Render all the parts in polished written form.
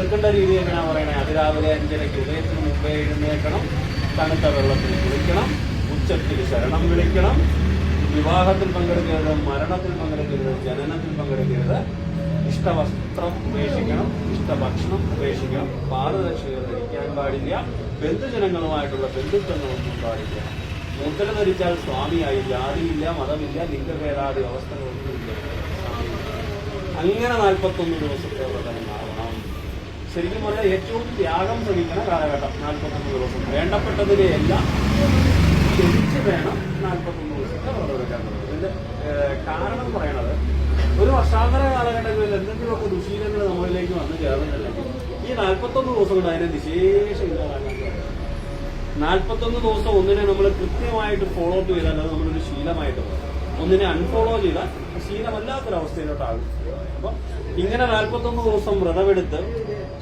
എടുക്കേണ്ട രീതി എങ്ങനെയാ പറയണേ? അതിരാവിലെ 5:30 ഉദയത്തിന് മുമ്പേ എഴുന്നേൽക്കണം, തണുത്ത വെള്ളത്തിൽ കുളിക്കണം, ഉച്ചത്തിൽ ശരണം വിളിക്കണം, വിവാഹത്തിൽ പങ്കെടുക്കരുത്, മരണത്തിൽ പങ്കെടുക്കരുത്, ജനനത്തിൽ പങ്കെടുക്കരുത്, ഇഷ്ടവസ്ത്രം ഉപേക്ഷിക്കണം, ഇഷ്ടഭക്ഷണം ഉപേക്ഷിക്കണം, പാദരക്ഷകൾ ധരിക്കാൻ പാടില്ല, ബന്ധുജനങ്ങളുമായിട്ടുള്ള ബന്ധുത്വങ്ങളൊന്നും പാടില്ല. മുദ്ര ധരിച്ചാൽ സ്വാമിയായി, ജാതിയില്ല, മതമില്ല, ലിംഗഭേദാദി അവസ്ഥകളൊന്നുമില്ല, സ്വാമി. അങ്ങനെ 41 ദിവസത്തെ വ്രതമുണ്ടാവണം. ശരിക്കും പറഞ്ഞാൽ ഏറ്റവും ത്യാഗം ശ്രമിക്കുന്ന കാലഘട്ടം 41 ദിവസം. വേണ്ടപ്പെട്ടതിനെയെല്ലാം ത്യജിച്ച് വേണം 41 ദിവസത്തെ വ്രതം എടുക്കാൻ പറ്റും. ഇതിന്റെ കാരണം പറയണത്, ഒരു വർഷാന്തര കാലഘട്ടങ്ങളിൽ എന്തെങ്കിലുമൊക്കെ ദുശീലങ്ങൾ നമ്മളിലേക്ക് വന്നു ചേർന്നിട്ടുണ്ടെങ്കിൽ ഈ 41 ദിവസം കൊണ്ട് അതിനെ വിശേഷം ഇല്ലാതാക്കാൻ പറ്റും. 41 ദിവസം ഒന്നിനെ നമ്മൾ കൃത്യമായിട്ട് ഫോളോ അപ്പ് ചെയ്താൽ അത് നമ്മളൊരു ശീലമായിട്ട് പോകും. ഒന്നിനെ അൺഫോളോ ചെയ്താൽ ശീലമല്ലാത്തൊരവസ്ഥയിലോട്ടാകും. അപ്പൊ ഇങ്ങനെ 41 ദിവസം വ്രതമെടുത്ത്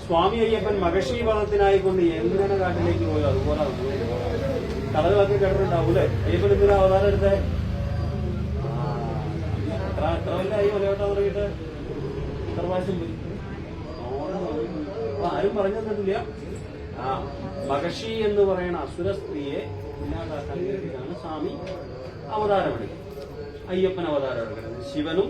സ്വാമി അയ്യപ്പൻ മഹർഷി വ്രതത്തിനായിക്കൊണ്ട് എങ്ങനെ കാട്ടിലേക്ക് പോയോ അതുപോലെ കഥകളൊക്കെ കേട്ടിട്ടുണ്ടാവൂലേ? അയ്യപ്പൻ എന്തിനാ അവതാരം എടുത്തേ? എത്ര വല്ലായി മലയോട്ടം തുടങ്ങിയിട്ട് എത്ര പ്രാവശ്യം പോയി? ആരും പറഞ്ഞു തന്നിട്ടില്ല. മഹർഷി എന്ന് പറയുന്ന അസുര സ്ത്രീയെ ഇല്ലാതാക്കാൻ വേണ്ടിയിട്ടാണ് സ്വാമി അവതാരമെടുക്കുന്നത്. അയ്യപ്പൻ അവതാരം എടുക്കുന്നത് ശിവനും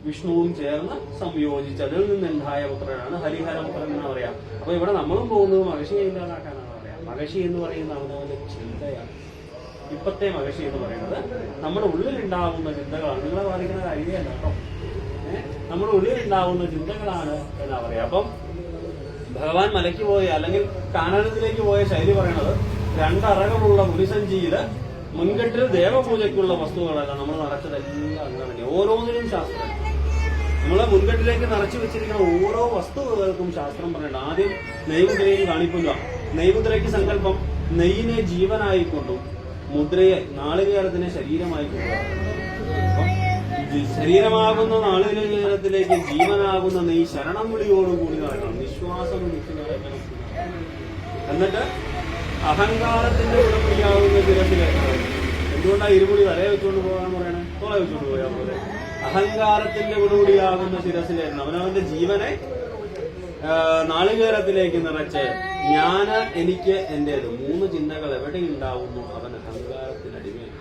വിഷ്ണുവും ചേർന്ന് സംയോജിച്ച് അതിൽ നിന്നുണ്ടായ പുത്രനാണ് ഹരിഹരപുത്രൻ എന്ന് പറയാം. അപ്പൊ ഇവിടെ നമ്മളും പോകുന്നത് മഹർഷിയെ ഇല്ലാതാക്കാനാണ് പറയാം. മഹർഷി എന്ന് പറയുന്ന അവനവന്റെ ചിന്തയാണ്. ഇപ്പത്തെ മഹർഷി എന്ന് പറയുന്നത് നമ്മുടെ ഉള്ളിലുണ്ടാവുന്ന ചിന്തകളാണ്. നിങ്ങളെ ബാധിക്കുന്ന കാര്യമല്ല കേട്ടോ. നമ്മുടെ ഉള്ളിലുണ്ടാവുന്ന ചിന്തകളാണ് എന്നാ പറയാ. അപ്പം ഭഗവാൻ മലയ്ക്ക് പോയ അല്ലെങ്കിൽ കാനനത്തിലേക്ക് പോയ ശൈലി പറയണത് 2 അറകളുള്ള പുലിസഞ്ചിയില് മുൻകെട്ടിൽ ദേവപൂജയ്ക്കുള്ള വസ്തുക്കളല്ല നമ്മൾ നിറച്ചതെല്ലാം അങ്ങനെ തന്നെ. ഓരോന്നിനും ശാസ്ത്രം. നമ്മളെ മുൻകെട്ടിലേക്ക് നിറച്ചു വെച്ചിരിക്കുന്ന ഓരോ വസ്തുക്കൾക്കും ശാസ്ത്രം പറയണ്ട. ആദ്യം നെയ്മുദ്രയും കാണിക്കുക. നെയ്മുദ്രയ്ക്ക് സങ്കല്പം നെയ്യിനെ ജീവനായിക്കൊണ്ടും മുദ്രയെ നാളികേരത്തിനെ ശരീരമായിക്കൊണ്ടും. ശരീരമാകുന്ന നാളികേരത്തിലേക്ക് ജീവനാകുന്ന നെയ്യ് ശരണം വിളിയോടുകൂടി നടക്കണം. നിശ്വാസം നിൽക്കുന്നവരെ എന്നിട്ട് അഹങ്കാരത്തിന്റെ ഉടമയാകുന്ന ശിരസിലേക്ക്. എന്തുകൊണ്ടാണ് ഇരുമുടി തലയെ വെച്ചുകൊണ്ട് പോകാൻ പറയണേ? തോളെ വെച്ചുകൊണ്ട് പോയാൽ പോലെ. അഹങ്കാരത്തിന്റെ ഉടമയാകുന്ന ശിരസിലേക്ക് അവനവന്റെ ജീവനെ നാളികേരത്തിലേക്ക് നിറച്ച് ഞാന് എനിക്ക് എന്റേത് 3 ചിന്തകൾ എവിടെ ഉണ്ടാവുന്നു അവൻ അഹങ്കാരത്തിനടിമയാണ്.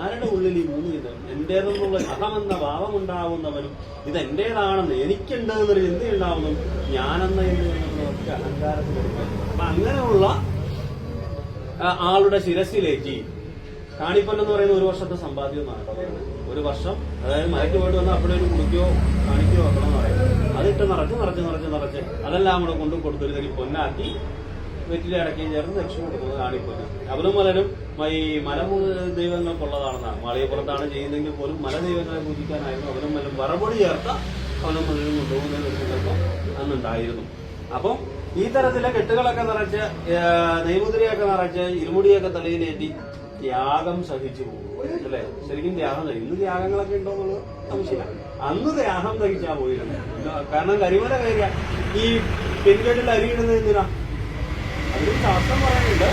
ആരുടെ ഉള്ളിൽ ഈ 3 ചിന്തകൾ? എന്റേതെന്നുള്ള അഹമെന്ന ഭാവമുണ്ടാവുന്നവനും ഇത് എന്റേതാണെന്ന് എനിക്കുണ്ട് എന്നൊരു ചിന്ത ഉണ്ടാവുന്നു. ഞാനെന്ന ഒക്കെ അഹങ്കാരത്തിനടിമയാണ്. അപ്പൊ അങ്ങനെയുള്ള ആളുടെ ശിരസിലേക്ക് കാണിപ്പൻ എന്ന് പറയുന്ന 1 വർഷത്തെ സമ്പാദ്യം എന്നാണ് പറയുന്നത്. 1 വർഷം, അതായത് മലയ്ക്ക് പോയിട്ട് വന്നാൽ അവിടെ ഒരു കുടിക്കോ കാണിക്കോ വെക്കണം എന്ന് പറയുന്നത്. അതിട്ട് നിറച്ച് അതെല്ലാം കൂടെ കൊണ്ടു കൊടുത്തൊരു തരി പൊന്നാക്കി വെറ്റിലെ അടക്കുകയും ചേർന്ന് ദക്ഷിണ കൊടുക്കുന്നത് കാണിപ്പന്. അവനും മലനും ഈ മല ദൈവങ്ങൾക്കുള്ളതാണെന്നാണ്. മാളികപ്പുറത്താണ് ചെയ്യുന്നതെങ്കിൽ പോലും മല ദൈവങ്ങളെ പൂജിക്കാനായിരുന്നു അവനും മലനും വറപൊടി ചേർത്ത അവനും മലനും കൊണ്ടുപോകുന്ന ഒരു സങ്കല്പം അന്നുണ്ടായിരുന്നു. അപ്പം ഈ തരത്തിലെ കെട്ടുകളൊക്കെ നിറച്ച് നെയ്മുദ്രയൊക്കെ നിറച്ച് ഇരുമുടിയൊക്കെ തലയിലേറ്റി ത്യാഗം സഹിച്ചു പോകും അല്ലെ? ശരിക്കും ത്യാഗം സഹിക്കും. ഇന്ന് ത്യാഗങ്ങളൊക്കെ ഉണ്ടോ എന്നുള്ളത് സംശയമാണ്. അന്ന് ത്യാഗം സഹിച്ചാ പോയിരുന്നു. കാരണം കരിമല കയറിയ ഈ പെൺകെട്ടിൽ അരിയിടുന്നത് എന്തിനാ? അതിന് ശാസ്ത്രം പറയുന്നുണ്ട്.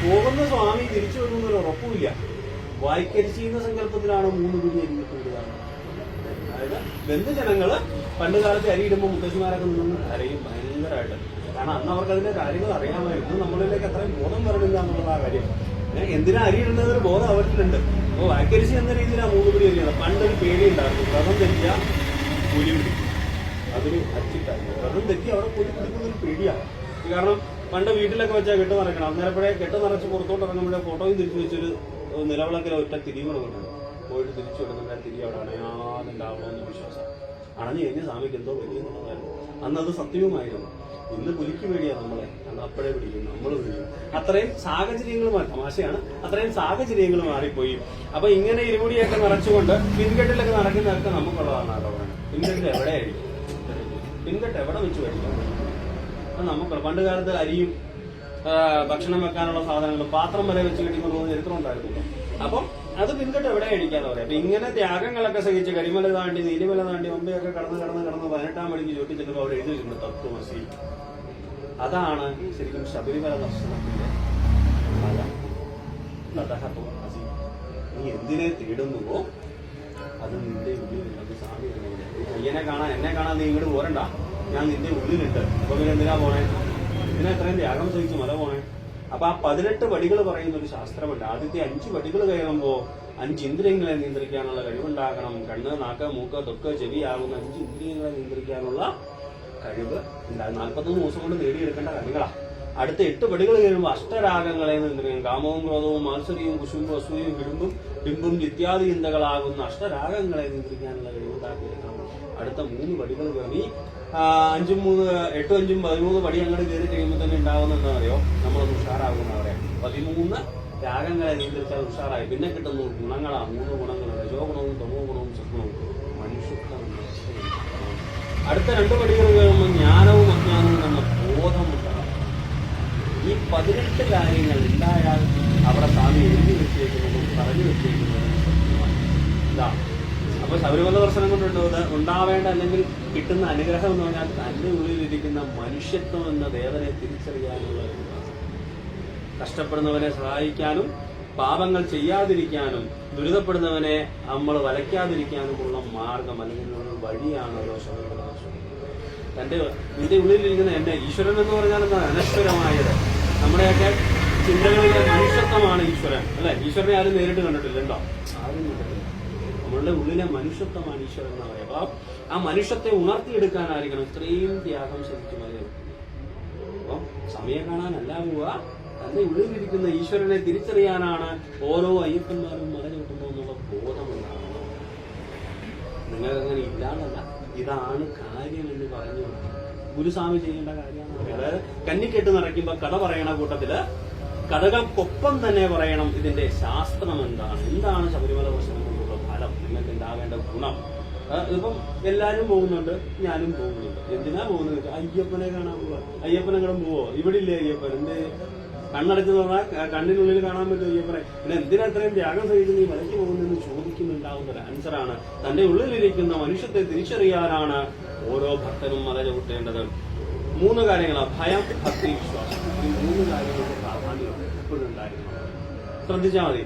പോകുന്ന സ്വാമി തിരിച്ചു വരുന്നൊരു ഉറപ്പുമില്ല. വായിക്കരിച്ചിരുന്ന സങ്കല്പത്തിലാണ് 3 പിടി അരിയിട്ടുള്ളത്. അതായത് ബന്ധുജനങ്ങള് പണ്ട് കാലത്ത് അരിയിടുമ്പോൾ മുത്തശ്ശിമാരൊക്കെ നിന്ന് കരയും ഭയങ്കരമായിട്ട്. കാരണം അന്ന് അവർക്ക് അതിന്റെ കാര്യങ്ങൾ അറിയാമായിരുന്നു. നമ്മളിലേക്ക് അത്രയും ബോധം വരണില്ല എന്നുള്ള ആ കാര്യം. എന്തിനാ അരിയിടുന്നതൊരു ബോധം അവർക്കുണ്ട്. അപ്പോൾ വാക്കരിച്ച് എന്ന രീതിയിലാണ് 3 പിടി അരിയാണ്. പണ്ടൊരു പേടിയുണ്ടായിരുന്നു. വ്രതം തെറ്റിയ പുലി പിടിക്കും. അതൊരു അച്ചിട്ടായിരുന്നു. വ്രതം തെറ്റി അവിടെ പുലി പിടിക്കുന്നൊരു പേടിയാണ്. കാരണം പണ്ട് വീട്ടിലൊക്കെ വെച്ചാൽ കെട്ട് നിറയ്ക്കണം. അന്നേരപ്പോഴേ കെട്ട് നിറച്ച് പുറത്തോട്ട് ഇറങ്ങുമ്പോഴേ ഫോട്ടോയും തിരിച്ചു വെച്ചൊരു നിലവിളക്കിലെ ഒറ്റ തിരി കൊടുക്കുന്നുണ്ട്. പോയിട്ട് തിരിച്ചു കൊടുക്കുന്ന തിരി അവിടെ അണയാതുണ്ടാവണമെന്ന് വിശ്വാസം. അണഞ്ഞു കഴിഞ്ഞ സ്വാമിക്ക് എന്തോ വലിയെന്നുള്ളതായിരുന്നു. അന്നത് സത്യവുമായിരുന്നു. ഇന്ന് പുലിക്ക് പേടിയാണ് നമ്മളെ. അന്ന് അപ്പോഴേ പിടിക്കും, നമ്മൾ പിടിക്കും. അത്രയും സാഹചര്യങ്ങൾ തമാശയാണ്. അത്രയും സാഹചര്യങ്ങൾ മാറിപ്പോയി. അപ്പൊ ഇങ്ങനെ ഇരുമുടിയൊക്കെ നിറച്ചുകൊണ്ട് പിൻകെട്ടിലൊക്കെ നടക്കുന്നതൊക്കെ നമുക്കുള്ളതാണ് കേട്ടോ പറയുന്നത്. പിൻകെട്ടിൽ എവിടെയായിരിക്കും? പിൻകെട്ട് എവിടെ വെച്ച് കഴിക്കാം? അത് നമുക്കുള്ള. പണ്ട് കാലത്ത് അരിയും ഭക്ഷണം വെക്കാനുള്ള സാധനങ്ങളും പാത്രം വരെ വെച്ച് കിട്ടിക്കൊണ്ട് പോകുന്ന ചരിത്രം ഉണ്ടായിരുന്നു. അപ്പം അത് പിൻകെട്ട് എവിടെ അടിക്കാന്ന് പറയാം. അപ്പൊ ഇങ്ങനെ ത്യാഗങ്ങളൊക്കെ സഹിച്ച് കരിമല താണ്ടി നീലിമല താണ്ടി ഒമ്പയൊക്കെ കടന്ന് 18ാം മണിക്ക് ചോട്ടിച്ചെല്ലുമ്പോൾ അവിടെ എഴുതി വെച്ചിട്ടുണ്ട് തത്വമസി. അതാണ് ശരിക്കും ശബരിമല ദർശനത്തിന്റെ ഫലം. നീ എന്തിനെ തേടുന്നുവോ അത് നിന്റെ ഉള്ളിലുള്ളത് സ്വാമി തന്നെ. അയ്യനെ കാണാൻ എന്നെ കാണാൻ നീ ഇങ്ങോട്ട് പോരണ്ട, ഞാൻ നിന്റെ ഉള്ളിലുണ്ട്. അപ്പൊ പിന്നെ എന്തിനാ പോണേ? ഇതിനെ എത്രയും ത്യാഗം സഹിച്ച് മല പോണേ? അപ്പൊ ആ 18 പടികൾ പറയുന്ന ഒരു ശാസ്ത്രമുണ്ട്. ആദ്യത്തെ 5 പടികൾ കയറുമ്പോ 5 ഇന്ദ്രിയങ്ങളെ നിയന്ത്രിക്കാനുള്ള കഴിവുണ്ടാകണം. കണ്ണ്, നാക്ക്, മൂക്ക്, തൊക്ക്, ചെവി ആകുന്ന 5 ഇന്ദ്രിയങ്ങളെ നിയന്ത്രിക്കാനുള്ള കഴിവ് ഉണ്ടാകും. 41 ദിവസം കൊണ്ട് നേടിയെടുക്കേണ്ട കാര്യങ്ങളാ. അടുത്ത 8 പടികൾ കഴിയുമ്പോൾ അഷ്ടരാഗങ്ങളെ നിയന്ത്രിക്കും. കാമവും ക്രോധവും മാത്സര്യവും കുശുമ്പും അസൂയയും വിടുമ്പും ബിംബും ഇത്യാദി ചിന്തകളാകുന്ന അഷ്ടരാഗങ്ങളെ നിയന്ത്രിക്കാനുള്ള കഴിവുണ്ടാക്കിയെടുക്കണം. അടുത്ത 3 പടികൾ കയറി 8, 5, 13 പടി അങ്ങോട്ട് കയറി കഴിയുമ്പോൾ തന്നെ ഉണ്ടാവുന്ന എന്താണെന്നറിയോ? നമ്മളൊന്ന് ഉഷാറാകുന്ന പറയാം. 13 രാഗങ്ങളെ നിയന്ത്രിച്ചാൽ ഉഷാറായി. പിന്നെ കിട്ടുന്ന ഗുണങ്ങളാ 3 ഗുണങ്ങളുണ്ട്: രജോ ഗുണവും തമോ ഗുണവും സത്വവും. മനുഷ്യത്വം. അടുത്ത 2 പടികൾ കഴിയുമ്പോൾ ജ്ഞാനവും അജ്ഞാനവും എന്ന ബോധം ഉണ്ടാകും. ഈ 18 കാര്യങ്ങൾ ഉണ്ടായാൽ അവിടെ സ്വാമി എഴുതി വെച്ചേക്കുന്നതും പറഞ്ഞു വെച്ചേക്കുന്നതും സത്യമാണ്. ഇതാ അപ്പൊ ശബരിമല ദർശനം കൊണ്ട് ഉണ്ടാവേണ്ട അല്ലെങ്കിൽ കിട്ടുന്ന അനുഗ്രഹം എന്ന് പറഞ്ഞാൽ തന്റെ ഉള്ളിലിരിക്കുന്ന മനുഷ്യത്വം എന്ന ദേവനെ തിരിച്ചറിയാനുള്ള കഷ്ടപ്പെടുന്നവനെ സഹായിക്കാനും പാപങ്ങൾ ചെയ്യാതിരിക്കാനും ദുരിതപ്പെടുന്നവനെ നമ്മൾ വലയ്ക്കാതിരിക്കാനുമുള്ള മാർഗം അല്ലെങ്കിൽ ഒരു വഴിയാണല്ലോ ശബരിമല ദർശനം. നിന്റെ ഉള്ളിലിരിക്കുന്ന എന്നെ ഈശ്വരൻ എന്ന് പറഞ്ഞാൽ എന്താ? അനശ്വരമായത്. നമ്മുടെയൊക്കെ ചിന്തകളിലെ മനുഷ്യത്വമാണ് ഈശ്വരൻ, അല്ലെ? ഈശ്വരനെ ആരും നേരിട്ട് കണ്ടിട്ടില്ലല്ലോ, ആരും കണ്ടിട്ടില്ല. നമ്മളുടെ ഉള്ളിലെ മനുഷ്യത്വമാണ് ഈശ്വരൻ എന്ന് പറയുക. അപ്പൊ ആ മനുഷ്യത്തെ ഉണർത്തിയെടുക്കാനായിരിക്കണം ഇത്രയും ത്യാഗം ശരിക്കും മതി. അപ്പൊ സമയം കാണാനല്ല പോവുക, തന്റെ ഉള്ളിലിരിക്കുന്ന ഈശ്വരനെ തിരിച്ചറിയാനാണ് ഓരോ അയ്യപ്പന്മാരും മല ചവിട്ടുമ്പോൾ എന്നുള്ള ബോധമുണ്ടാകണം. നിങ്ങൾക്കങ്ങനെ ഇല്ലാന്നല്ല, ഇതാണ് കാര്യം എന്ന് പറഞ്ഞു ഗുരുസ്വാമി ചെയ്യേണ്ട കാര്യമാണ്. അതായത് കന്നിക്കെട്ട് നിറയ്ക്കുമ്പോ കഥ പറയണ കൂട്ടത്തില് കഥകൾക്കൊപ്പം തന്നെ പറയണം ഇതിന്റെ ശാസ്ത്രം എന്താണ് ശബരിമല ദർശനം കൊണ്ടുള്ള ഫലം, നിങ്ങൾക്ക് ഉണ്ടാവേണ്ട ഗുണം. ഇപ്പം എല്ലാരും പോകുന്നുണ്ട്, ഞാനും പോകുന്നുണ്ട്. എന്തിനാ പോകുന്നത്? അയ്യപ്പനെ കാണാൻ പോവാ. അയ്യപ്പനെങ്കിലും പോവോ? ഇവിടെ ഇല്ലേ അയ്യപ്പൻ? എന്ത് കണ്ണടച്ച് പറഞ്ഞാൽ കണ്ണിനുള്ളിൽ കാണാൻ പറ്റും അയ്യപ്പനെ. പിന്നെ എന്തിനാ അത്രയും ത്യാഗം സഹിച്ച് നീ മലയ്ക്ക് പോകുന്നതെന്ന് ചോദിക്കുന്നുണ്ടാവുന്ന ഒരു ആൻസറാണ്. തന്റെ ഉള്ളിലിരിക്കുന്ന മനുഷ്യത്തെ തിരിച്ചറിയാനാണ് ഓരോ ഭക്തനും മല ചവിട്ടേണ്ടത്. 3 കാര്യങ്ങളാണ്: ഭയം, ഭക്തി, വിശ്വാസം. ഈ 3 കാര്യങ്ങൾക്ക് പ്രാധാന്യം എപ്പോഴും ഉണ്ടായിരുന്നു. ശ്രദ്ധിച്ചാൽ മതി.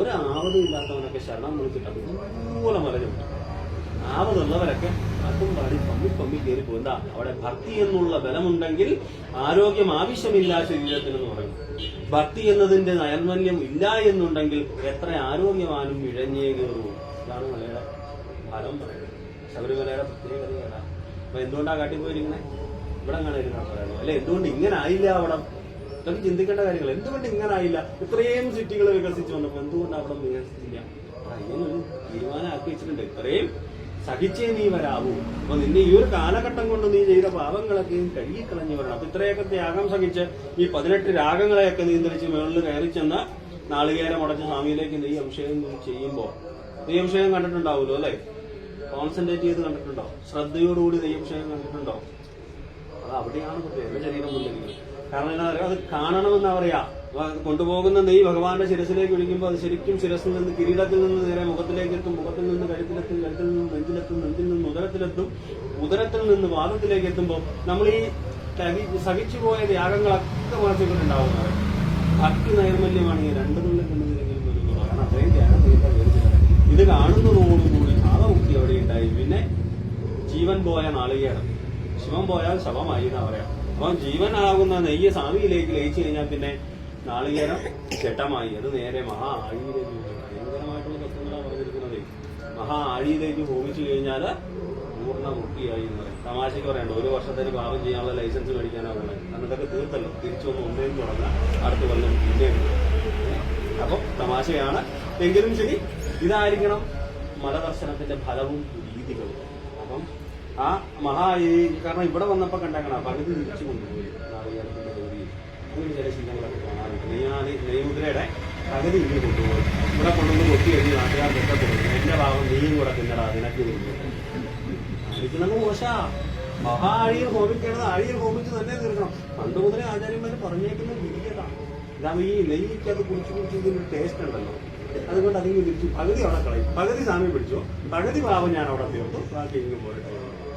ഒരു ആവതും ഇല്ലാത്തവനൊക്കെ ശരണം വിളിച്ചിട്ട് അതുപോലെ മല ചവിട്ടും. ആവതുള്ളവരൊക്കെ അതും പാടി പമ്മി കയറി പോകും. അവിടെ ഭക്തി എന്നുള്ള ബലമുണ്ടെങ്കിൽ ആരോഗ്യം ആവശ്യമില്ല ശരീരത്തിനെന്ന് പറയും. ഭക്തി എന്നതിന്റെ നൈർമല്യം ഇല്ല എന്നുണ്ടെങ്കിൽ എത്ര ആരോഗ്യവാനും ഇഴഞ്ഞേ കയറും. ഇതാണ് മലയുടെ ഫലം പറയുന്നത്. ശബരിമലയുടെ പ്രത്യേകതയാണ്. അപ്പൊ എന്തുകൊണ്ടാണ് കാട്ടിപ്പോയിരിക്കണേ? ഇവിടെ അങ്ങനെ ഇരുന്നാ പറയുന്നത് അല്ലെ? എന്തുകൊണ്ട് ഇങ്ങനെ ആയില്ല? അവിടെ ഇതൊക്കെ ചിന്തിക്കേണ്ട കാര്യങ്ങൾ. എന്തുകൊണ്ട് ഇങ്ങനെ ആയില്ല? ഇത്രയും സിറ്റികൾ വികസിച്ച് വന്നപ്പോൾ എന്തുകൊണ്ട് അവിടെ വികസിച്ചില്ല? ഇങ്ങനൊരു തീരുമാനമാക്കി വെച്ചിട്ടുണ്ട്. ഇത്രയും സഹിച്ചേ നീ വരാവൂ. അപ്പൊ നിന്നെ ഈ ഒരു കാലഘട്ടം കൊണ്ട് നീ ചെയ്ത പാപങ്ങളൊക്കെയും കഴുകിക്കളഞ്ഞു വരണം. അപ്പൊ ഇത്രയൊക്കെ ത്യാഗം സഹിച്ച് ഈ 18 രാഗങ്ങളെയൊക്കെ നിയന്ത്രിച്ച് മുകളിൽ കയറി ചെന്ന് നാളികേരം ഉടച്ച് സ്വാമിയിലേക്ക് നെയ്യ് അഭിഷേകം ചെയ്യുമ്പോ നെയ്യ് അഭിഷേകം കണ്ടിട്ടുണ്ടാവുമല്ലോ അല്ലെ? കോൺസെൻട്രേറ്റ് ചെയ്ത് കണ്ടിട്ടുണ്ടോ? ശ്രദ്ധയോടുകൂടി നെയ്യ് അഭിഷേകം കണ്ടിട്ടുണ്ടോ? അത് അവിടെയാണ് എന്റെ ശരീരം മുന്നിരിക്കുന്നത്. കാരണം എന്താ പറയുക, അത് കാണണമെന്നാ പറയാ. കൊണ്ടുപോകുന്ന നെയ്യ് ഭഗവാന്റെ ശിരസിലേക്ക് ഒഴിക്കുമ്പോൾ അത് ശരിക്കും ശിരസിൽ നിന്ന് കിരീടത്തിൽ നിന്ന് നേരെ മുഖത്തിലേക്ക് എത്തും, മുഖത്തിൽ നിന്ന് കഴുത്തിലെത്തും, കഴുത്തിൽ നിന്ന് നെഞ്ചിലെത്തും, നെഞ്ചിൽ നിന്ന് ഉദരത്തിലെത്തും, ഉദരത്തിൽ നിന്ന് പാദത്തിലേക്ക് എത്തുമ്പോൾ നമ്മൾ ഈ സഹിച്ചുപോയ ത്യാഗങ്ങളൊക്കെ മനസ്സിലുണ്ടാവുന്നത് ഭക്തി നൈർമല്യമാണ്. ഈ 2 തുള്ളിൽ കണ്ണുതിരെങ്കിലും വരുന്നത്. കാരണം അത്രയും ത്യാഗം ഇത് കാണുന്നതോടുകൂടി ഭാവമുക്തി അവിടെ ഉണ്ടായി. പിന്നെ ജീവൻ പോയ നാളികേരം, ശിവൻ പോയാൽ ശവമായി എന്നാ പറയാം. അപ്പൊ ജീവനാകുന്ന നെയ്യ് സ്വാമിയിലേക്ക് ലയിച്ചു കഴിഞ്ഞാൽ പിന്നെ നാളികേരം ജഡമായി. അത് നേരെ മഹാ ആഴിയിലേക്ക് ഭയങ്കരമായിട്ടുള്ള തത്വങ്ങളാണ് പറഞ്ഞിരിക്കുന്നത്. മഹാ ആഴിയിലേക്ക് ഹോമിച്ചു കഴിഞ്ഞാൽ പൂർണ്ണ മുക്തിയായി എന്ന് പറയും. തമാശയ്ക്ക് പറയണ്ട, 1 വർഷത്തേക്ക് പാപം ചെയ്യാനുള്ള ലൈസൻസ് മേടിക്കാനാണ് വേണ്ടത്. കാരണം ഇതൊക്കെ തീർത്തല്ലോ, തിരിച്ചു വന്ന് ഒന്നേന്ന് തുടങ്ങാം, അടുത്ത കൊല്ലം പിന്നെയും. അപ്പം തമാശയാണ് എങ്കിലും ശരി, ഇതായിരിക്കണം മലദർശനത്തിന്റെ ഫലവും രീതികളും. അപ്പം ആ കാരണം ഇവിടെ വന്നപ്പോ കണ്ടേക്കണം പകുതി തിരിച്ചു കൊണ്ടുപോയി നാളികേരത്തിന്റെ ഗൗരിയിൽ. അങ്ങനെ ചില ശീലങ്ങളൊക്കെ കാണാറുണ്ട്. നെയ്മുദ്രയുടെ പകുതി ഇങ്ങനെ കൊണ്ടുപോയി ഇവിടെ കൊണ്ടുവന്ന് കൊത്തി കഴിഞ്ഞ് നാട്ടുകാർക്കൊക്കെ കൊടുക്കും. എന്റെ ഭാഗം നീയും കൂടെ തിന്നടാ, നിനക്ക് കഴിക്കുന്നത് മോശാ. ആഴിയിൽ ഹോമിക്കേണ്ടത് ആഴിയിൽ ഹോമിച്ച് തന്നെ തീർക്കണം. പണ്ട് മുതലേ ആചാര്യന്മാര് പറഞ്ഞേക്കുന്ന വിധിയതാണ്. ഇതാകുമ്പോ ഈ നെയ്യ്ക്ക് അത് കുടിച്ച് ഇതിനൊരു ടേസ്റ്റ് ഉണ്ടല്ലോ, അതുകൊണ്ട് അതിന് തിരിച്ചു പകുതി അവിടെ കളയും, പകുതി സാമ്യം പിടിച്ചു, പകുതി ഭാവം ഞാൻ അവിടെ തീർത്തു, ബാക്കി ഇങ്ങ് പോയിട്ട്.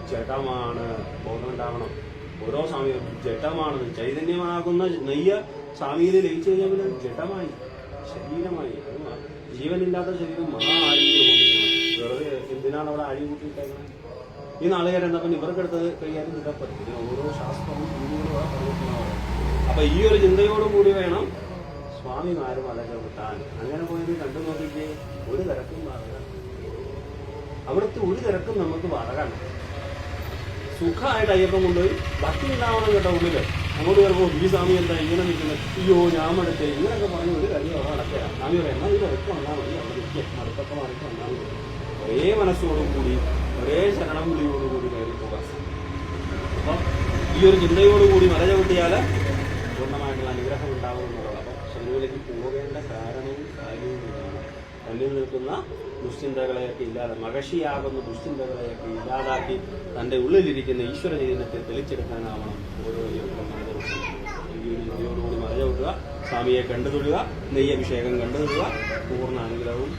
ജഡമാണ്, ബോധം ഉണ്ടാവണം. ഓരോ സ്വാമിയും ജഡമാണ്. ചൈതന്യമാകുന്ന നെയ്യ് സ്വാമിയിൽ ലയിച്ചു കഴിഞ്ഞാൽ പിന്നെ ജഡമായി, ശരീരമായി. ജീവനില്ലാത്ത ശരീരം മഹാ ആഴിയിൽ ഹോമിക്കണം. വെറുതെ എന്തിനാണ് അവിടെ അഴി കൂട്ടിയിട്ടേക്കുന്നത്? ഈ നാളുകാരെന്നപ്പം ഇവർക്കെടുത്തത് കൈകാര്യം ചെയ്താൽ പറ്റും. ഇതിന് ഓരോ ശാസ്ത്രവും രീതികളും പറഞ്ഞിട്ടുണ്ടാവും. അപ്പൊ ഈ ഒരു ചിന്തയോടുകൂടി വേണം സ്വാമിമാര് മല ചവിട്ടാൻ. അങ്ങനെ പോയത് കണ്ടു നോക്കിയിട്ട് ഒരു തിരക്കും വറകാണ്. അവിടുത്തെ ഒരു തിരക്കും നമുക്ക് വറകാണ്. സുഖമായിട്ട് അയ്യപ്പം കൊണ്ടുപോയി ഭക്തി ഉണ്ടാവണം കേട്ടോ ഉള്ളില്. അങ്ങോട്ട് വരുമ്പോൾ ഈ സ്വാമി എന്താ ഇങ്ങനെ നിൽക്കുന്നത്, അയ്യോ ഞാൻ മടുത്തേ, ഇങ്ങനെയൊക്കെ പറഞ്ഞ് ഒരു കാര്യം അവിടെ നടക്കുക. സ്വാമി പറയാം എന്നാൽ ഇത് ഇറക്കി വന്നാൽ മതി, അവിടെ ഇരിക്കുക, മടുത്തൊക്കെ മാറിയിട്ട് വന്നാൽ മതി. ഒരേ മനസ്സോടുകൂടി ഒരേ ശരണം വിളിയോടുകൂടി കയറി പോകാം. അപ്പം ഈ ഒരു ചിന്തയോടുകൂടി മല ചവിട്ടിയാല് പൂർണ്ണമായിട്ടുള്ള അനുഗ്രഹം ഉണ്ടാകുമെന്നുള്ളത്. അപ്പം ശബരിമലയ്ക്ക് പോകേണ്ട കാരണവും കാര്യവും ഇതാണ്. തന്നിൽ നിൽക്കുന്ന ദുശ്ചിന്തകളെയൊക്കെ ഇല്ലാതെ, മഹർഷിയാകുന്ന ദുശ്ചിന്തകളെയൊക്കെ ഇല്ലാതാക്കി തൻ്റെ ഉള്ളിലിരിക്കുന്ന ഈശ്വര ചൈതന്യത്തെ തെളിച്ചെടുക്കാനാവണം ഓരോ ഈ ഒരു ചിന്തയോടുകൂടി മല ചവിട്ടുക, സ്വാമിയെ കണ്ടു തൊഴുക, നെയ്യഭിഷേകം കണ്ടു തൊഴുക, പൂർണ്ണ അനുഗ്രഹവും